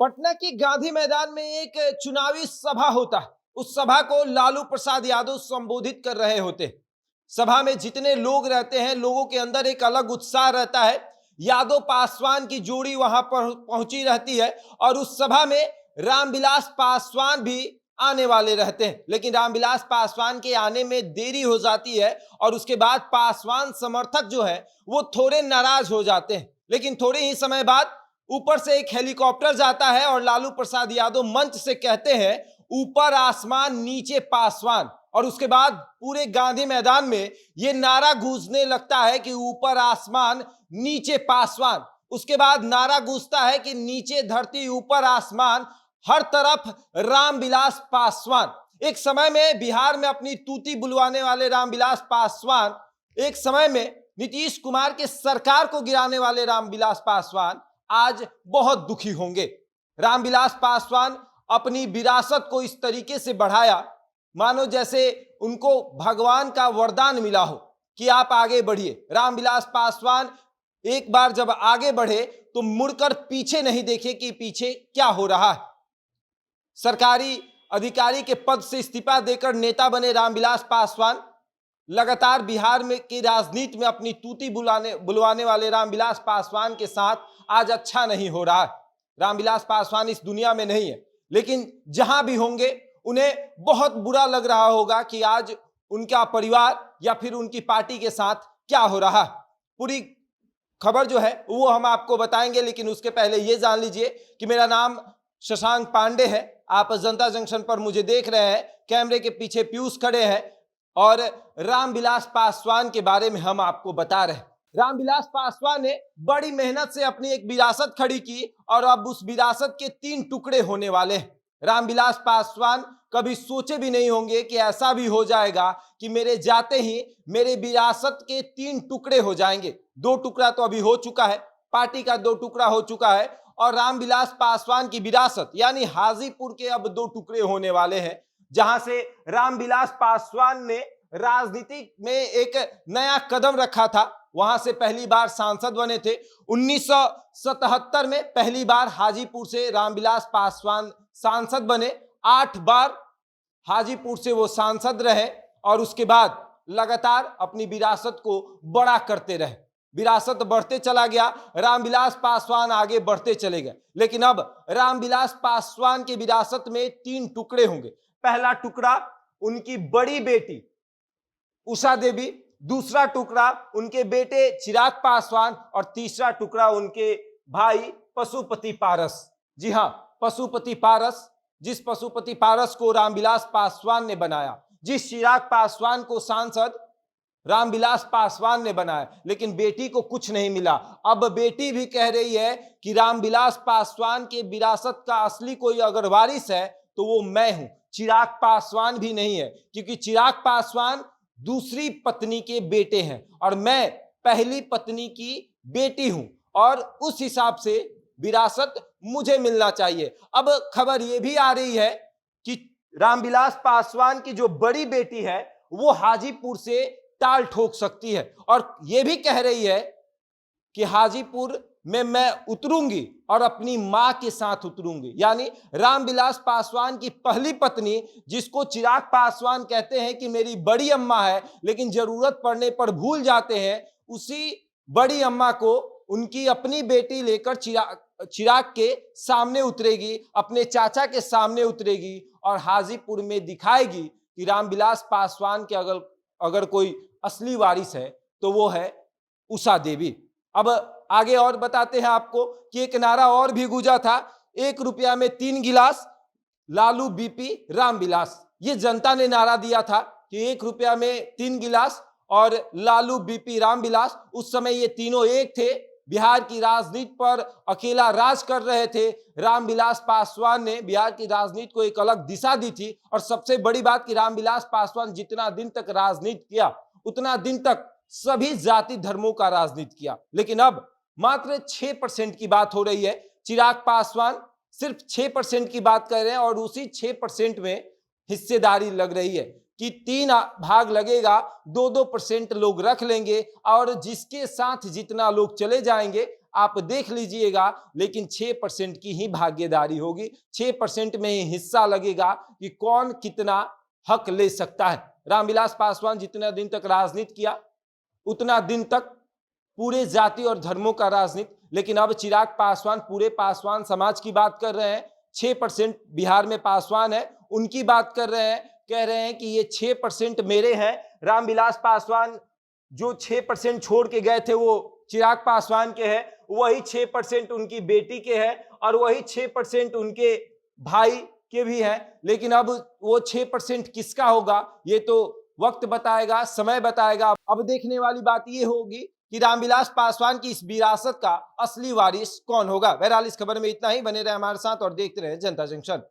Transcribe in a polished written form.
पटना की गांधी मैदान में एक चुनावी सभा होता है। उस सभा को लालू प्रसाद यादव संबोधित कर रहे होते हैं। सभा में जितने लोग रहते हैं, लोगों के अंदर एक अलग उत्साह रहता है। यादव पासवान की जोड़ी वहां पर पहुंची रहती है और उस सभा में रामविलास पासवान भी आने वाले रहते हैं, लेकिन रामविलास पासवान के आने में देरी हो जाती है और उसके बाद पासवान समर्थक जो है वो थोड़े नाराज हो जाते हैं। लेकिन थोड़े ही समय बाद ऊपर से एक हेलीकॉप्टर जाता है और लालू प्रसाद यादव मंच से कहते हैं, ऊपर आसमान नीचे पासवान। और उसके बाद पूरे गांधी मैदान में यह नारा गूंजने लगता है कि ऊपर आसमान नीचे पासवान। उसके बाद नारा गूंजता है कि नीचे धरती ऊपर आसमान, हर तरफ रामविलास पासवान। एक समय में बिहार में अपनी तूती बुलवाने वाले रामविलास पासवान, एक समय में नीतीश कुमार के सरकार को गिराने वाले रामविलास पासवान आज बहुत दुखी होंगे। रामविलास पासवान अपनी विरासत को इस तरीके से बढ़ाया मानो जैसे उनको भगवान का वरदान मिला हो कि आप आगे बढ़िए। रामविलास पासवान एक बार जब आगे बढ़े तो मुड़कर पीछे नहीं देखे कि पीछे क्या हो रहा है। सरकारी अधिकारी के पद से इस्तीफा देकर नेता बने रामविलास पासवान लगातार बिहार में की राजनीति में अपनी तूती बुलवाने वाले रामविलास पासवान के साथ आज अच्छा नहीं हो रहा है। रामविलास पासवान इस दुनिया में नहीं है, लेकिन जहां भी होंगे उन्हें बहुत बुरा लग रहा होगा कि आज उनका परिवार या फिर उनकी पार्टी के साथ क्या हो रहा है। पूरी खबर जो है वो हम आपको बताएंगे, लेकिन उसके पहले ये जान लीजिए कि मेरा नाम शशांक पांडे है। आप जनता जंक्शन पर मुझे देख रहे हैं, कैमरे के पीछे पीयूष खड़े हैं और रामविलास पासवान के बारे में हम आपको बता रहे हैं। रामविलास पासवान ने बड़ी मेहनत से अपनी एक विरासत खड़ी की और अब उस विरासत के 3 टुकड़े होने वाले हैं। रामविलास पासवान कभी सोचे भी नहीं होंगे कि ऐसा भी हो जाएगा कि मेरे जाते ही मेरे विरासत के 3 टुकड़े हो जाएंगे। 2 टुकड़ा तो अभी हो चुका है, पार्टी का 2 टुकड़ा हो चुका है और रामविलास पासवान की विरासत यानी हाजीपुर के अब 2 टुकड़े होने वाले हैं, जहां से रामविलास पासवान ने राजनीति में एक नया कदम रखा था। वहां से पहली बार सांसद बने थे 1977 में। पहली बार हाजीपुर से रामविलास पासवान सांसद बने। 8 बार हाजीपुर से वो सांसद रहे और उसके बाद लगातार अपनी विरासत को बड़ा करते रहे। विरासत बढ़ते चला गया, रामविलास पासवान आगे बढ़ते चले गए। लेकिन अब रामविलास पासवान के विरासत में 3 टुकड़े होंगे। पहला टुकड़ा उनकी बड़ी बेटी उषा देवी, दूसरा टुकड़ा उनके बेटे चिराग पासवान और तीसरा टुकड़ा उनके भाई पशुपति पारस। जी हां, पशुपति पारस, जिस पशुपति पारस को रामविलास पासवान ने बनाया, जिस चिराग पासवान को सांसद रामविलास पासवान ने बनाया, लेकिन बेटी को कुछ नहीं मिला। अब बेटी भी कह रही है कि रामविलास पासवान के विरासत का असली कोई अगर वारिस है तो वो मैं हूं, चिराग पासवान भी नहीं है, क्योंकि चिराग पासवान दूसरी पत्नी के बेटे हैं और मैं पहली पत्नी की बेटी हूं और उस हिसाब से विरासत मुझे मिलना चाहिए। अब खबर यह भी आ रही है कि रामविलास पासवान की जो बड़ी बेटी है वो हाजीपुर से टाल ठोक सकती है और यह भी कह रही है कि हाजीपुर में मैं उतरूंगी और अपनी मां के साथ उतरूंगी। यानी रामविलास पासवान की पहली पत्नी, जिसको चिराग पासवान कहते हैं कि मेरी बड़ी अम्मा है, लेकिन जरूरत पड़ने पर भूल जाते हैं, उसी बड़ी अम्मा को उनकी अपनी बेटी लेकर चिराग के सामने उतरेगी, अपने चाचा के सामने उतरेगी और हाजीपुर में दिखाएगी कि रामविलास पासवान के अगर कोई असली वारिस है तो वो है उषा देवी। अब आगे और बताते हैं आपको कि एक नारा और भी गूंजा था, 1 रुपया में 3 गिलास, लालू बीपी रामविलास। ये जनता ने नारा दिया था कि 1 रुपया में 3 गिलास और लालू बीपी रामविलास। उस समय ये तीनों एक थे, बिहार की राजनीति पर अकेला राज कर रहे थे। रामविलास पासवान ने बिहार की राजनीति को एक अलग दिशा दी थी और सबसे बड़ी बात कि रामविलास पासवान जितना दिन तक राजनीति किया उतना दिन तक सभी जाति धर्मों का राजनीति किया। लेकिन अब मात्र 6% की बात हो रही है। चिराग पासवान सिर्फ 6% की बात कर रहे हैं और उसी 6% में हिस्सेदारी लग रही है कि 3 भाग लगेगा, 2-2% लोग रख लेंगे और जिसके साथ जितना लोग चले जाएंगे आप देख लीजिएगा, लेकिन 6% की ही भागीदारी होगी। 6% में ही हिस्सा लगेगा कि कौन कितना हक ले सकता है। रामविलास पासवान जितना दिन तक राजनीति किया उतना दिन तक पूरे जाति और धर्मों का राजनीति, लेकिन अब चिराग पासवान पूरे पासवान समाज की बात कर रहे हैं। 6% बिहार में पासवान है, उनकी बात कर रहे हैं, कह रहे हैं कि ये 6% मेरे हैं। रामविलास पासवान जो 6% छोड़ के गए थे वो चिराग पासवान के हैं, वही 6% उनकी बेटी के हैं और वही 6% उनके भाई के भी हैं। लेकिन अब वो 6% किसका होगा ये तो वक्त बताएगा, समय बताएगा। अब देखने वाली बात ये होगी कि रामविलास पासवान की इस विरासत का असली वारिस कौन होगा। बहरहाल इस खबर में इतना ही। बने रहे हमारे साथ और देखते रहे जनता जंक्शन।